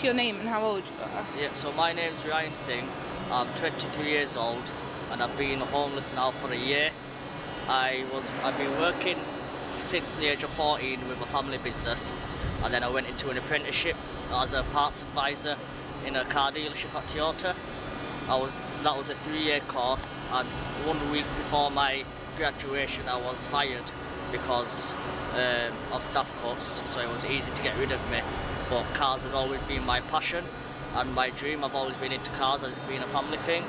your name and how old you are? Yeah, so my name's Ryan Singh. I'm 23 years old and I've been homeless now for a year. I've been working since the age of 14 with a family business, and then I went into an apprenticeship as a parts advisor in a car dealership at Toyota. That was a 3-year course, and 1 week before my graduation I was fired because of staff cuts, so it was easy to get rid of me. But cars has always been my passion and my dream. I've always been into cars as it's been a family thing,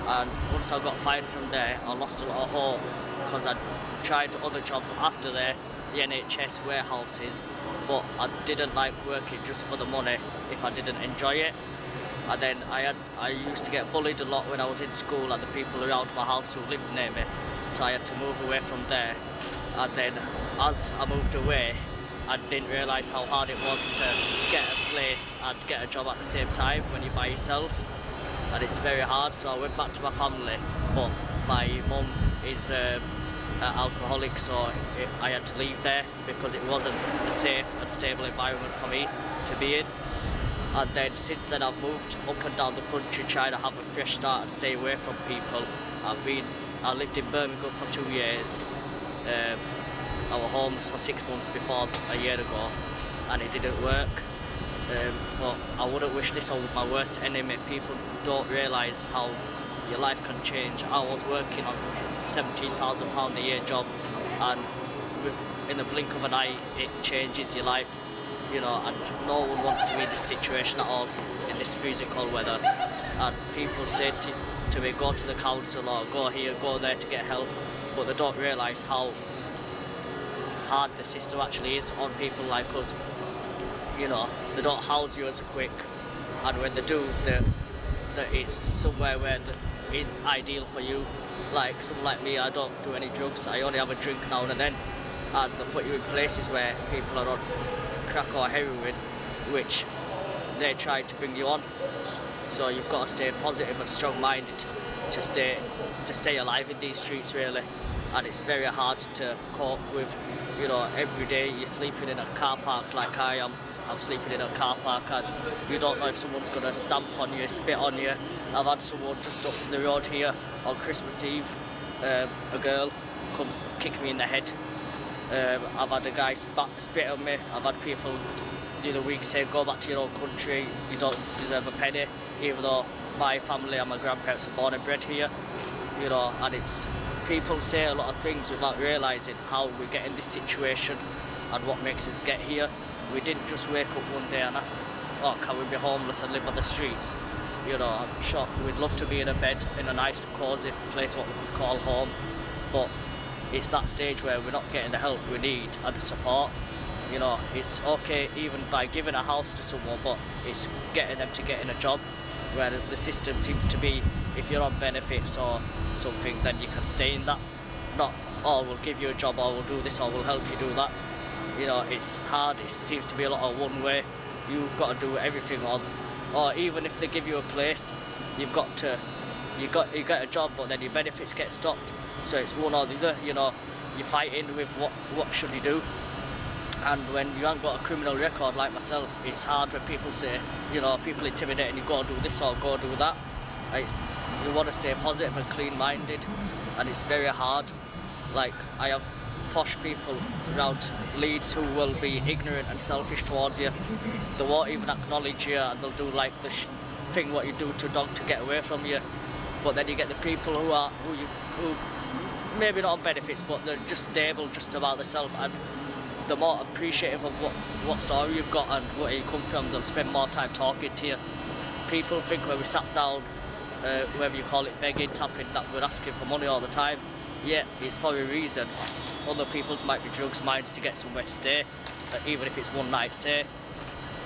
and once I got fired from there I lost a lot of hope because I tried other jobs after there, the NHS warehouses, but I didn't like working just for the money if I didn't enjoy it. And then I used to get bullied a lot when I was in school and the people around my house who lived near me, so I had to move away from there. And then as I moved away, I didn't realise how hard it was to get a place and get a job at the same time when you're by yourself, and it's very hard. So I went back to my family, but my mum is an alcoholic, so I had to leave there because it wasn't a safe and stable environment for me to be in. And then since then I've moved up and down the country trying to have a fresh start and stay away from people. I lived in Birmingham for 2 years. I was homeless for 6 months before a year ago, and it didn't work. But I wouldn't wish this on my worst enemy. People don't realise how your life can change. I was working on £17,000 a year job, and in the blink of an eye it changes your life, you know, and no one wants to be in this situation at all in this freezing cold weather. And people say to me, go to the council or go here, go there to get help, but they don't realise how hard the system actually is on people like us. You know, they don't house you as quick, and when they do, it's somewhere where it's ideal for you. Like someone like me, I don't do any drugs, I only have a drink now and then, and they put you in places where people are on crack or heroin, which they try to bring you on. So you've got to stay positive and strong-minded to stay alive in these streets, really. And it's very hard to cope with. You know, every day you're sleeping in a car park like I am. I'm sleeping in a car park, and you don't know if someone's gonna stamp on you, spit on you. I've had someone just up the road here on Christmas Eve, a girl comes kick me in the head. I've had a guy spit on me. I've had people the other week say, go back to your own country, you don't deserve a penny, even though my family and my grandparents are born and bred here. You know, and it's, people say a lot of things without realising how we get in this situation and what makes us get here. We didn't just wake up one day and ask, oh, can we be homeless and live on the streets? You know, I'm sure we'd love to be in a bed in a nice cosy place what we could call home, but it's that stage where we're not getting the help we need and the support. You know, it's okay even by giving a house to someone, but it's getting them to get in a job, whereas the system seems to be, if you're on benefits or something, then you can stay in that. Not, oh, we'll give you a job, or we'll do this, or we'll help you do that. You know, it's hard. It seems to be a lot of one way. You've got to do everything, or even if they give you a place, you get a job, but then your benefits get stopped. So it's one or the other. You know, you're fighting with what should you do. And when you haven't got a criminal record like myself, it's hard when people say, you know, people intimidating you, go do this or go do that. You want to stay positive and clean-minded, and it's very hard. Like, I have posh people around Leeds who will be ignorant and selfish towards you. They won't even acknowledge you, and they'll do like the thing what you do to a dog to get away from you. But then you get the people who maybe not on benefits, but they're just stable just about themselves, and they're more appreciative of what story you've got and where you come from. They'll spend more time talking to you. People think when we sat down, whether you call it begging, tapping, that we're asking for money all the time. Yeah, it's for a reason. Other people's might be drugs, mine's to get somewhere to stay, even if it's one night stay.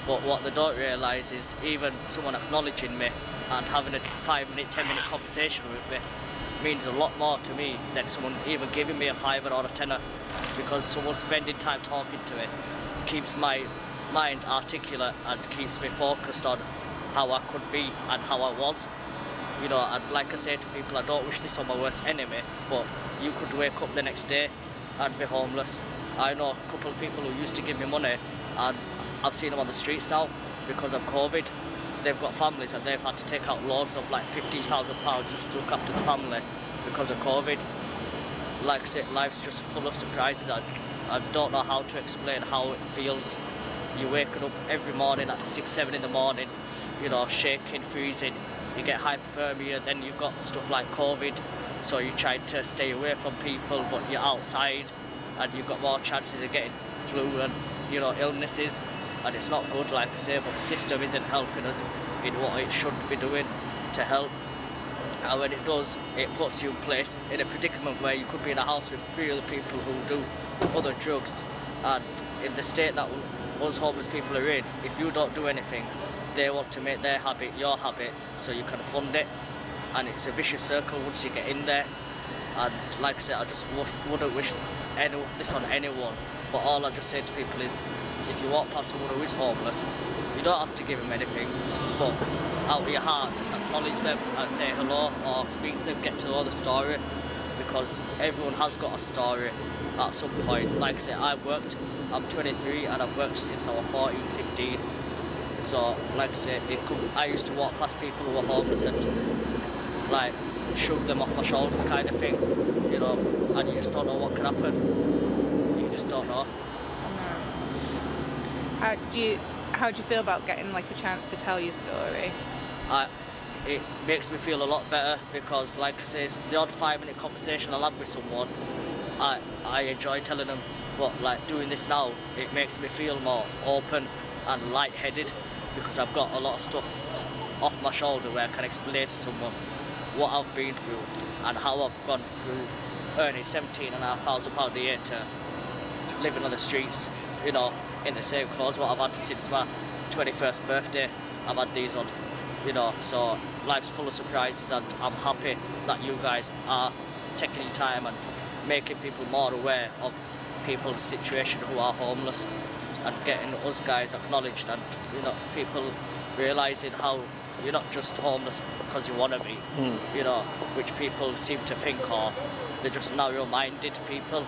But what they don't realise is even someone acknowledging me and having a 5-minute, 10-minute conversation with me means a lot more to me than someone even giving me a fiver or a tenner, because someone spending time talking to me keeps my mind articulate and keeps me focused on how I could be and how I was. You know, and like I say to people, I don't wish this on my worst enemy, but you could wake up the next day and be homeless. I know a couple of people who used to give me money, and I've seen them on the streets now. because of COVID. They've got families and they've had to take out loans of like £15,000 just to look after the family because of COVID. Like I said, life's just full of surprises. I don't know how to explain how it feels. You're waking up every morning at 6, 7 in the morning, you know, shaking, freezing. You get hypothermia, then you've got stuff like COVID, so you try to stay away from people, but you're outside and you've got more chances of getting flu and, you know, illnesses. And it's not good, like I say, but the system isn't helping us in what it should be doing to help. And when it does, it puts you in place in a predicament where you could be in a house with 3 other people who do other drugs. And in the state that us homeless people are in, if you don't do anything, they want to make their habit your habit so you can fund it. And it's a vicious circle once you get in there. And like I said, I just wouldn't wish this on anyone. But all I just say to people is, if you walk past someone who is homeless, you don't have to give them anything, but out of your heart, just acknowledge them and say hello or speak to them, get to know the story, because everyone has got a story at some point. Like I say, I'm 23 and I've worked since I was 14, 15. So, like I say, I used to walk past people who were homeless and like shove them off my shoulders kind of thing, you know, and you just don't know what can happen. You just don't know. How do you feel about getting like a chance to tell your story? It makes me feel a lot better because, like I say, the odd 5-minute conversation I'll have with someone, I enjoy telling them. But like doing this now, it makes me feel more open and light-headed because I've got a lot of stuff off my shoulder where I can explain to someone what I've been through and how I've gone through earning £17,500 a year to living on the streets, you know, in the same clothes what I've had since my 21st birthday. I've had these on, you know, so life's full of surprises and I'm happy that you guys are taking your time and making people more aware of people's situation who are homeless and getting us guys acknowledged and, you know, people realising how you're not just homeless because you want to be, you know, which people seem to think, or they're just narrow-minded people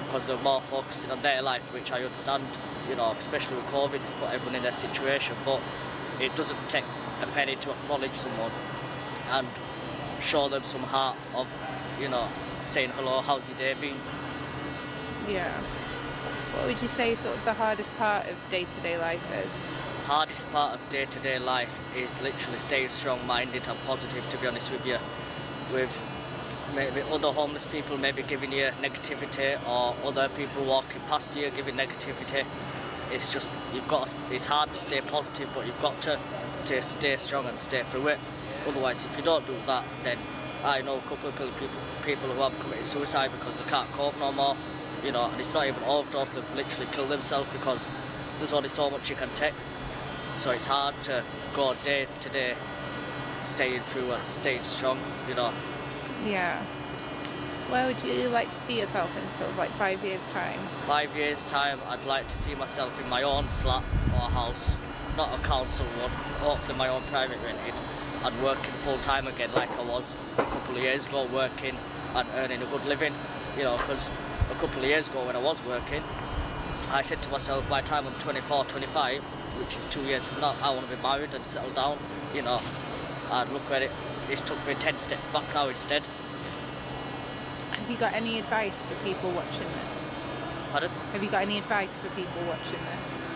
because they're more focusing on their life, which I understand, you know, especially with COVID, it's put everyone in their situation, but it doesn't take a penny to acknowledge someone and show them some heart of, you know, saying hello, how's your day been? Yeah. What would you say sort of the hardest part of day-to-day life is? Hardest part of day-to-day life is literally staying strong-minded and positive, to be honest with you, with maybe other homeless people maybe giving you negativity or other people walking past you giving negativity. It's just, it's hard to stay positive, but you've got to stay strong and stay through it. Otherwise, if you don't do that, then I know a couple of people who have committed suicide because they can't cope no more, you know, and it's not even overdose, they've literally killed themselves because there's only so much you can take. So it's hard to go day to day, staying through and staying strong, you know. Yeah. Where would you like to see yourself in sort of like 5 years' time? 5 years' time, I'd like to see myself in my own flat or house, not a council one, hopefully my own private rented, and working full time again like I was a couple of years ago, working and earning a good living, you know, because a couple of years ago when I was working, I said to myself, by the time I'm 24, 25, which is 2 years from now, I want to be married and settle down, you know, and look where it's took me 10 steps back now instead. Have you got any advice for people watching this? Pardon? Have you got any advice for people watching this?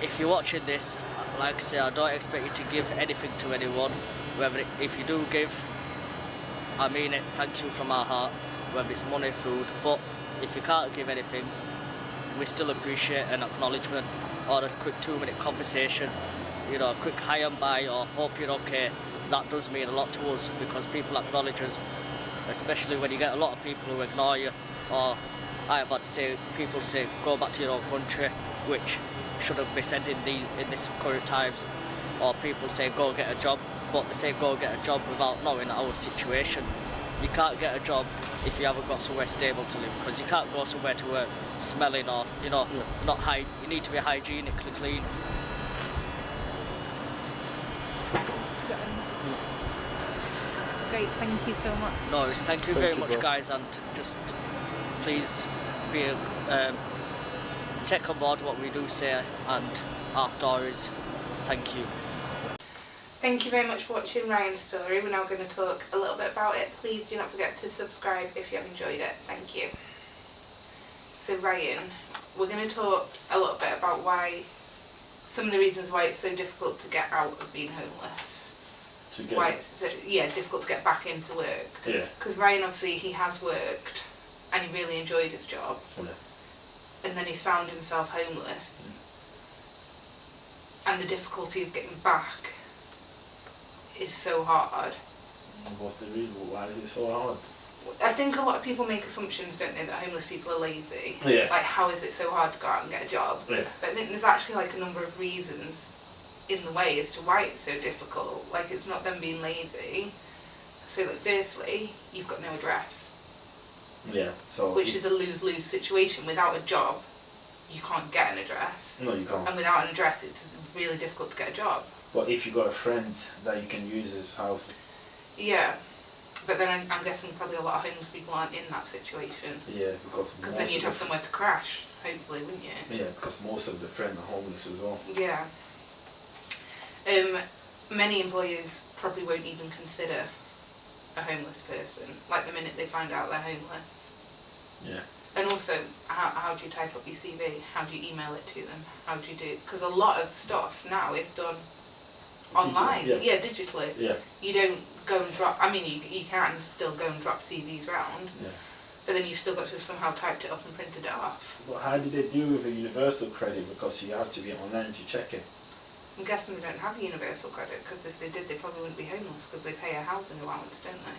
If you're watching this, like I say, I don't expect you to give anything to anyone. If you do give, I mean it, thank you from our heart, whether it's money, food, but if you can't give anything, we still appreciate an acknowledgement or a quick 2-minute conversation, you know, a quick hi and bye or hope you're okay. That does mean a lot to us because people acknowledge us, especially when you get a lot of people who ignore you, or I have had to say, people say go back to your own country, which shouldn't be said in this current times, or people say go get a job, but they say go get a job without knowing our situation. You can't get a job if you haven't got somewhere stable to live, because you can't go somewhere to work smelling or, you know, not high. You need to be hygienically clean. That's great, thank you so much. No, thank you very much, guys, and just please be take on board what we do say and our stories. Thank you. Thank you very much for watching Ryan's story. We're now going to talk a little bit about it. Please do not forget to subscribe if you have enjoyed it. Thank you. So Ryan, we're going to talk a little bit about some of the reasons why it's so difficult to get out of being homeless. Why it's so, difficult to get back into work. Yeah. Because Ryan, obviously, he has worked and he really enjoyed his job. Yeah. And then he's found himself homeless. And the difficulty of getting back is so hard. What's the reason? Why is it so hard? I think a lot of people make assumptions, don't they, that homeless people are lazy. Yeah. Like, how is it so hard to go out and get a job? Yeah. But I think there's actually like a number of reasons in the way as to why it's so difficult. Like, it's not them being lazy. So, like, firstly, you've got no address. Yeah. So. Which is a lose-lose situation. Without a job, you can't get an address. No, you can't. And without an address, it's really difficult to get a job. But if you got a friend that you can use as house. Yeah. But then I'm guessing probably a lot of homeless people aren't in that situation. Yeah, because then you'd have somewhere to crash, hopefully, wouldn't you? Yeah, because most of the friends are homeless as well. Yeah. Many employers probably won't even consider a homeless person, like the minute they find out they're homeless. Yeah. And also, how do you type up your CV? How do you email it to them? How do you do it? Because a lot of stuff now is done online. Yeah, digitally. Yeah. You don't go and drop, I mean, you can still go and drop CVs round, Yeah. but then you've still got to have somehow typed it up and printed it off. But how did they deal with a universal credit? Because you have to be online to check it. I'm guessing they don't have a universal credit, because if they did, they probably wouldn't be homeless, because they pay a housing allowance, don't they?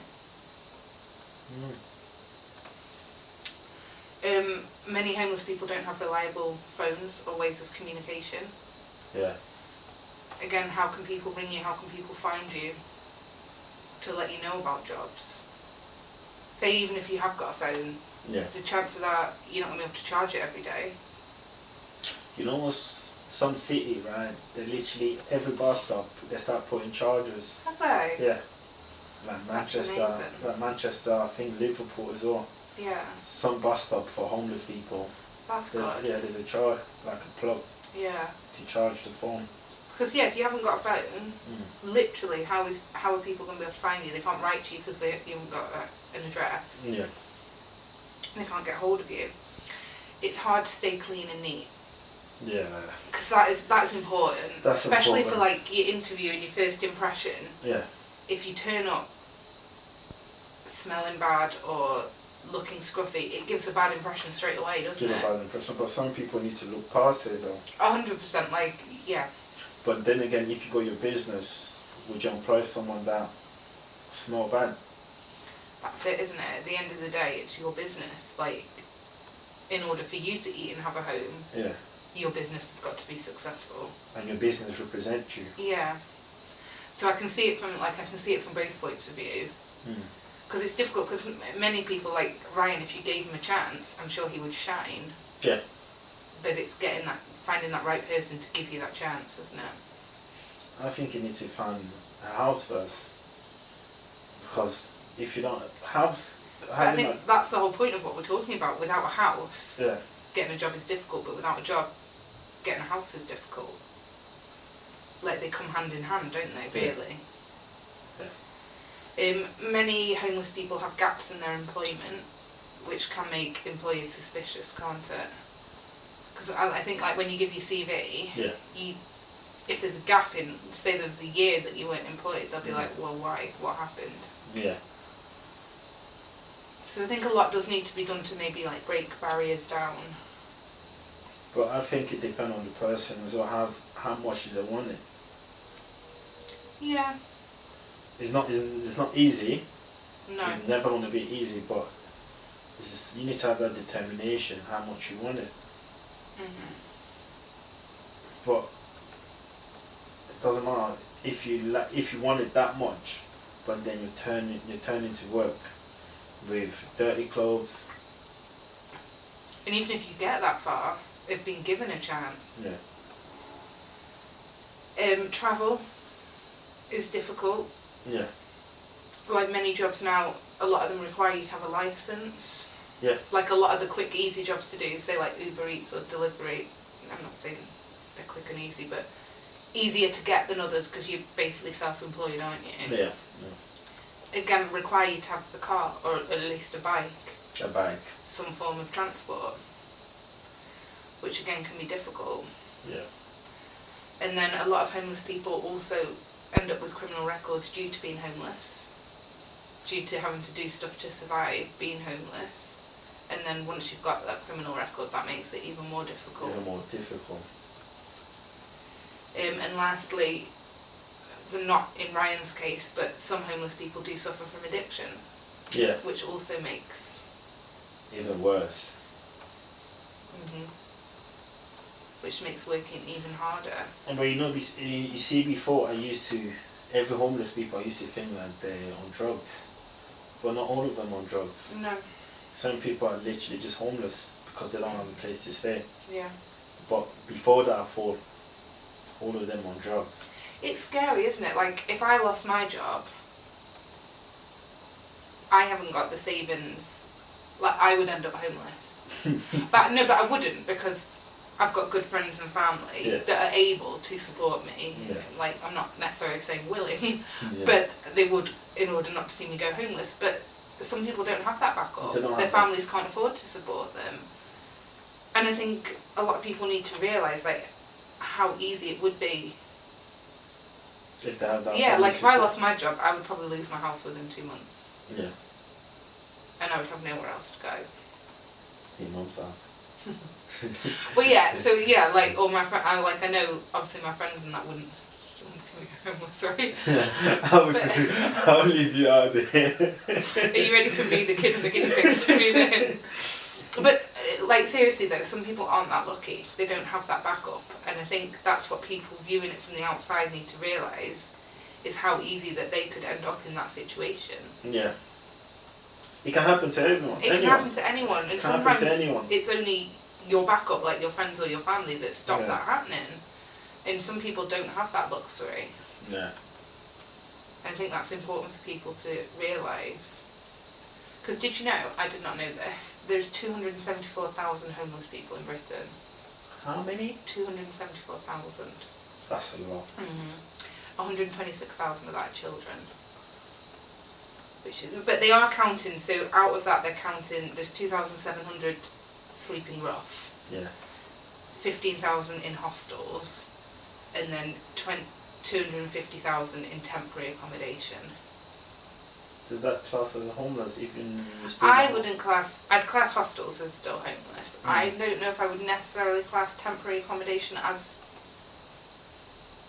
Many homeless people don't have reliable phones or ways of communication. Yeah. Again, how can people ring you? How can people find you to let you know about jobs? Say even if you have got a phone, Yeah. the chances are you're not going to be able to charge it every day. You know, some city, right? They literally every bus stop they start putting chargers. Have they? Yeah. That's Like amazing. Manchester, I think Liverpool as well. Yeah, Some bus stop for homeless people. that's good. There's a charge, like a plug Yeah. to charge the phone. Because if you haven't got a phone, literally, how are people going to be able to find you? They can't write to you because you haven't got an address. Yeah. They can't get hold of you. It's hard to stay clean and neat. Yeah. Because that's important. That's especially important. for like your interview and your first impression. Yeah. If you turn up smelling bad or looking scruffy, it gives a bad impression straight away, doesn't Give a it? bad impression, but some people need to look past it though. 100%, like, yeah. But then again, if you got your business, would you employ someone that smell bad? That's it, isn't it? At the end of the day, it's your business. Like, in order for you to eat and have a home, Yeah. your business has got to be successful. And your business represents you. Yeah. So I can see it from both points of view. Because it's difficult, because many people, like Ryan, if you gave him a chance, I'm sure he would shine. Yeah. But it's finding that right person to give you that chance, isn't it? I think you need to find a house first. Because if you don't have... I think that's the whole point of what we're talking about. Without a house, Yeah. getting a job is difficult, but without a job, getting a house is difficult. Like, they come hand in hand, don't they, really? Many homeless people have gaps in their employment, which can make employers suspicious, can't it? Because I think, like, when you give your CV, if there's a gap in, say there was a year that you weren't employed, they'll be like, well, why? What happened? Yeah. So I think a lot does need to be done to maybe, like, break barriers down. But I think it depends on the person as well, how much they want it. Yeah. It's not easy. No. It's never going to be easy, but you need to have that determination how much you want it. But it doesn't matter if you want it that much, but then you turn into work with dirty clothes. And even if you get that far, it's been given a chance. Yeah. Travel is difficult. Yeah. Like many jobs now, a lot of them require you to have a licence. Yeah. Like a lot of the quick, easy jobs to do, say like Uber Eats or delivery. I'm not saying they're quick and easy, but easier to get than others because you're basically self-employed, aren't you? Yeah. Again, require you to have the car or at least a bike. A bike. Some form of transport, which again can be difficult. Yeah. And then a lot of homeless people also end up with criminal records due to being homeless, due to having to do stuff to survive being homeless. And then once you've got that criminal record, that makes it even more difficult. Even more difficult. And lastly, not in Ryan's case, but some homeless people do suffer from addiction. Yeah. Which also makes... Even worse. Which makes working even harder. And but you see, before every homeless people I used to think that they're on drugs. But not all of them on drugs. No. Some people are literally just homeless because they don't have a place to stay. Yeah. But before that, I thought all of them on drugs. It's scary, isn't it? Like, if I lost my job, I haven't got the savings. Like, I would end up homeless. But I wouldn't, because I've got good friends and family that are able to support me. Yeah. Like, I'm not necessarily saying willing, Yeah. but they would in order not to see me go homeless. But some people don't have that backup. Their have families can't afford to support them. And I think a lot of people need to realise, like, how easy it would be. If they have that. Yeah, like if I lost my job, I would probably lose my house within 2 months. Yeah. And I would have nowhere else to go. Your mum's house. Well, yeah, so yeah, like, or my friend, I know, obviously my friends and that wouldn't see me go homeless, right? I'll leave you out there. Are you ready for me, the kid and the guinea pigs, to move in? But, like, seriously though, some people aren't that lucky. They don't have that backup. And I think that's what people viewing it from the outside need to realise, is how easy that they could end up in that situation. Yeah. It can happen to everyone. It can happen to anyone. And sometimes it's only your backup, like your friends or your family, that stop that happening. And some people don't have that luxury. Yeah. I think that's important for people to realise. Because did you know, I did not know this, there's 274,000 homeless people in Britain. How many? 274,000. That's a lot. 126,000 of that are children. But they are counting, so out of that they're counting, there's 2,700 sleeping rough. Yeah. 15,000 in hostels, and then 250,000 in temporary accommodation. Does that class as homeless even? I'd class hostels as still homeless. I don't know if I would necessarily class temporary accommodation as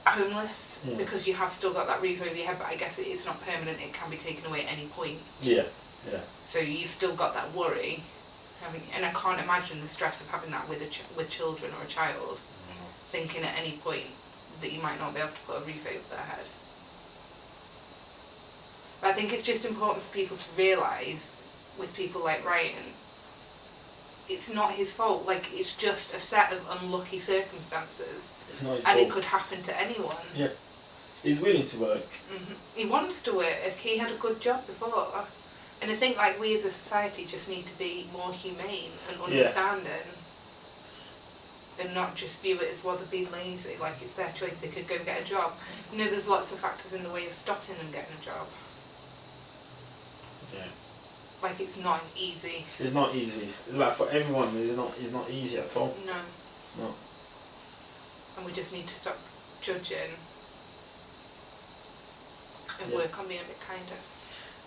homeless, because you have still got that roof over your head, but I guess it's not permanent, it can be taken away at any point. Yeah, yeah. So you've still got that worry, and I can't imagine the stress of having that with children or a child, thinking at any point that you might not be able to put a roof over their head. But I think it's just important for people to realise, with people like Ryan, it's not his fault. Like, it's just a set of unlucky circumstances. It's not his and fault. It could happen to anyone. Yeah. He's willing to work. He wants to work. He had a good job before. And I think, like, we as a society just need to be more humane and understanding. And not just view it as, well, they're being lazy. Like, it's their choice. They could go get a job. You know, there's lots of factors in the way of stopping them getting a job. Yeah. Like, it's not easy. It's not easy. Like, for everyone, it's not easy at all. No. It's not. And we just need to stop judging and work on being a bit kinder.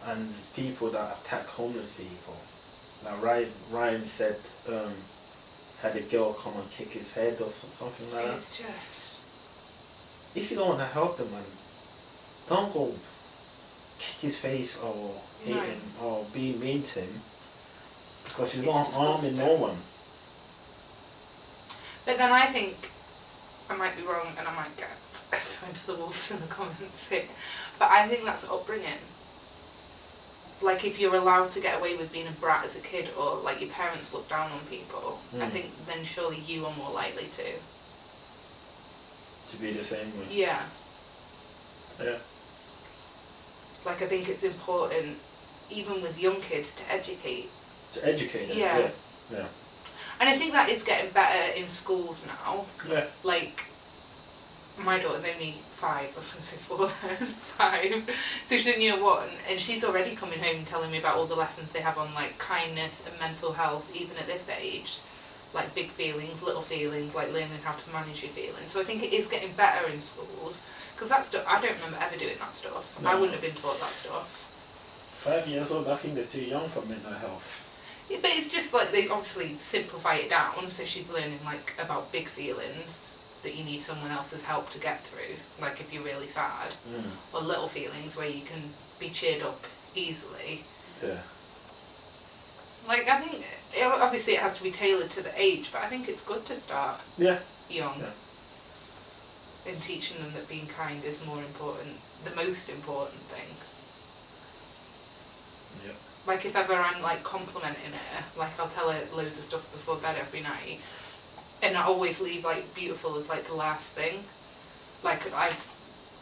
And people that attack homeless people. Now, Ryan said, had a girl come and kick his head or something like that. It's just... If you don't want to help the man, don't go kick his face or hit him or be mean to him, because he's not harming no one. But then I think, I might be wrong and I might get thrown to the wolves in the comments here, but I think that's upbringing. Like, if you're allowed to get away with being a brat as a kid, or like your parents look down on people, I think then surely you are more likely to be the same way. Yeah. Yeah. Like, I think it's important, even with young kids, to educate To educate them. Yeah. Yeah. And I think that is getting better in schools now. Yeah. Like, my daughter's only 5, I was going to say 4 then, 5, so she's in year 1, and she's already coming home telling me about all the lessons they have on, like, kindness and mental health, even at this age. Like, big feelings, little feelings, like learning how to manage your feelings. So I think it is getting better in schools, because that stuff, I don't remember ever doing that stuff. No. I wouldn't have been taught that stuff. 5 years old, I think they're too young for mental health. Yeah, but it's just like they obviously simplify it down, so she's learning like about big feelings that you need someone else's help to get through, like if you're really sad, or little feelings where you can be cheered up easily. Yeah. Like, I think obviously it has to be tailored to the age, but I think it's good to start Yeah. young Yeah. in teaching them that being kind is more important, the most important thing. Yeah. Like, if ever I'm like complimenting her, like I'll tell her loads of stuff before bed every night, and I always leave like beautiful as like the last thing. Like, I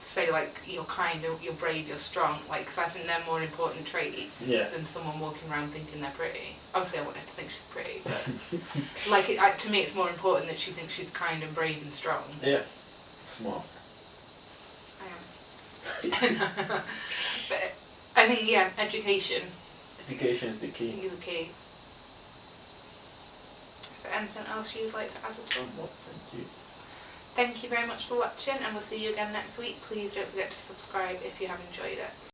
say like you're kind, you're brave, you're strong, like, because I think they're more important traits than someone walking around thinking they're pretty. Obviously I want her to think she's pretty, but like to me it's more important that she thinks she's kind and brave and strong. Yeah. Smart. I am. But I think, yeah, education. Education is the key. Is the key. Is there anything else you'd like to add at all? No, thank you. Thank you very much for watching, and we'll see you again next week. Please don't forget to subscribe if you have enjoyed it.